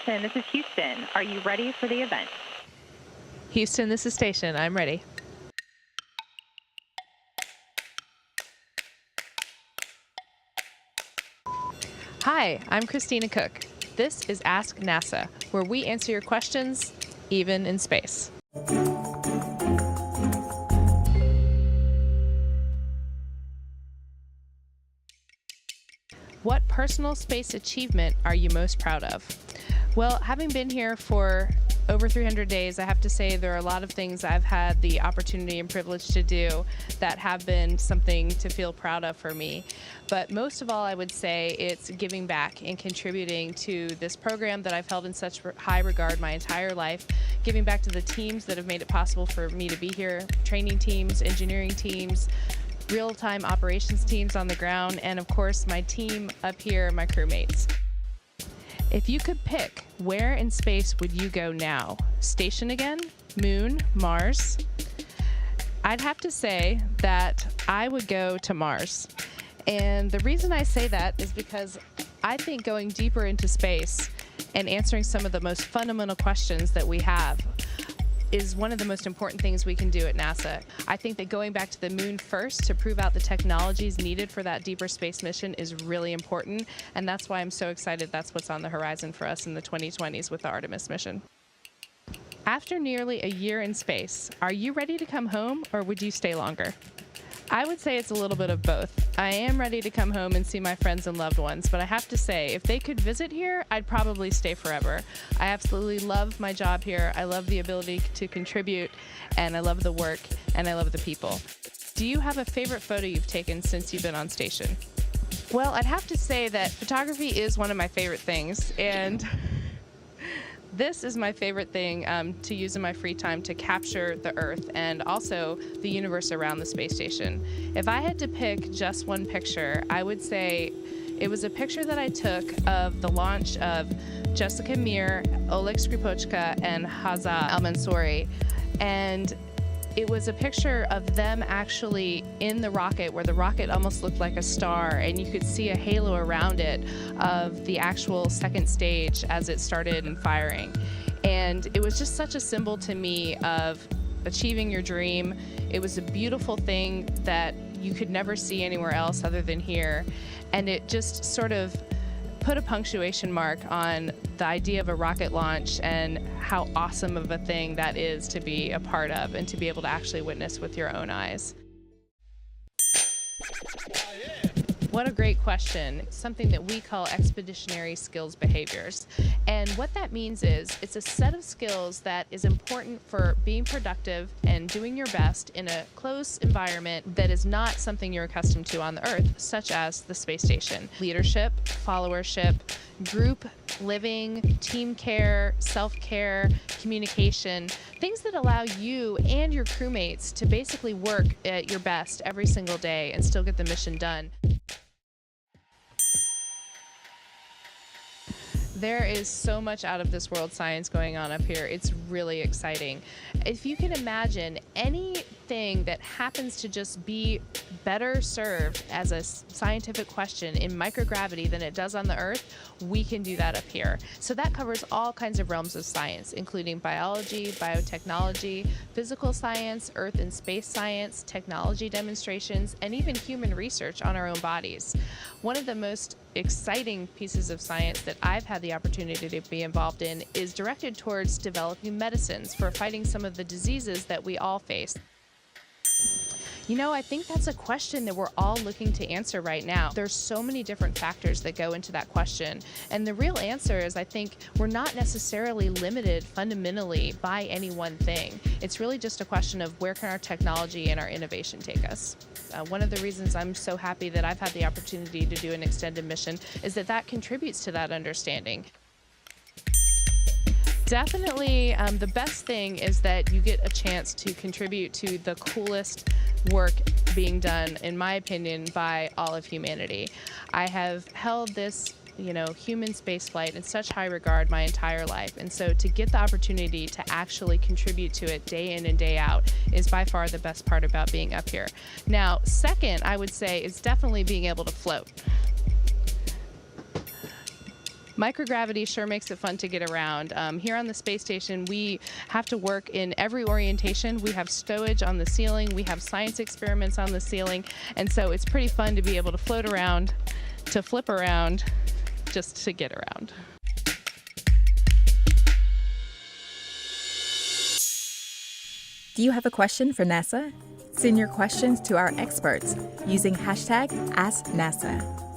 Station, this is Houston. Are you ready for the event? Houston, this is Station. I'm ready. Hi, I'm Christina Cook. This is Ask NASA, where we answer your questions, even in space. What personal space achievement are you most proud of? Well, having been here for over 300 days, I have to say there are a lot of things I've had the opportunity and privilege to do that have been something to feel proud of for me. But most of all, I would say it's giving back and contributing to this program that I've held in such high regard my entire life, giving back to the teams that have made it possible for me to be here, training teams, engineering teams, real-time operations teams on the ground, and of course my team up here, my crewmates. If you could pick, where in space would you go now? Station again? Moon? Mars? I'd have to say that I would go to Mars. And the reason I say that is because I think going deeper into space and answering some of the most fundamental questions that we have is one of the most important things we can do at NASA. I think that going back to the moon first to prove out the technologies needed for that deeper space mission is really important, and that's why I'm so excited that's what's on the horizon for us in the 2020s with the Artemis mission. After nearly a year in space, are you ready to come home, or would you stay longer? I would say it's a little bit of both. I am ready to come home and see my friends and loved ones, but I have to say, if they could visit here, I'd probably stay forever. I absolutely love my job here. I love the ability to contribute, and I love the work, and I love the people. Do you have a favorite photo you've taken since you've been on station? Well, I'd have to say that photography is one of my favorite things, and this is my favorite thing to use in my free time to capture the Earth and also the universe around the space station. If I had to pick just one picture, I would say it was a picture that I took of the launch of Jessica Meir, Oleg Skripochka, and Hazza Al-Mansouri. And it was a picture of them actually in the rocket, where the rocket almost looked like a star, and you could see a halo around it of the actual second stage as it started firing. And it was just such a symbol to me of achieving your dream. It was a beautiful thing that you could never see anywhere else other than here. And it just sort of put a punctuation mark on the idea of a rocket launch and how awesome of a thing that is to be a part of and to be able to actually witness with your own eyes. What a great question. It's something that we call expeditionary skills behaviors. And what that means is it's a set of skills that is important for being productive and doing your best in a close environment that is not something you're accustomed to on the Earth, such as the space station. Leadership, followership, group living, team care, self-care, communication, things that allow you and your crewmates to basically work at your best every single day and still get the mission done. There is so much out of this world science going on up here. It's really exciting. If you can imagine anything that happens to just be better served as a scientific question in microgravity than it does on the Earth, we can do that up here. So that covers all kinds of realms of science, including biology, biotechnology, physical science, Earth and space science, technology demonstrations, and even human research on our own bodies. One of the most exciting pieces of science that I've had the opportunity to be involved in is directed towards developing medicines for fighting some of the diseases that we all face. You know, I think that's a question that we're all looking to answer right now. There's so many different factors that go into that question. And the real answer is, I think, we're not necessarily limited fundamentally by any one thing. It's really just a question of where can our technology and our innovation take us. One of the reasons I'm so happy that I've had the opportunity to do an extended mission is that that contributes to that understanding. Definitely, the best thing is that you get a chance to contribute to the coolest work being done, in my opinion, by all of humanity. I have held this, human spaceflight in such high regard my entire life, and so to get the opportunity to actually contribute to it day in and day out is by far the best part about being up here. Now, second, I would say, is definitely being able to float. Microgravity sure makes it fun to get around. Here on the space station, we have to work in every orientation. We have stowage on the ceiling, we have science experiments on the ceiling, and so it's pretty fun to be able to float around, to flip around, just to get around. Do you have a question for NASA? Send your questions to our experts using #AskNASA.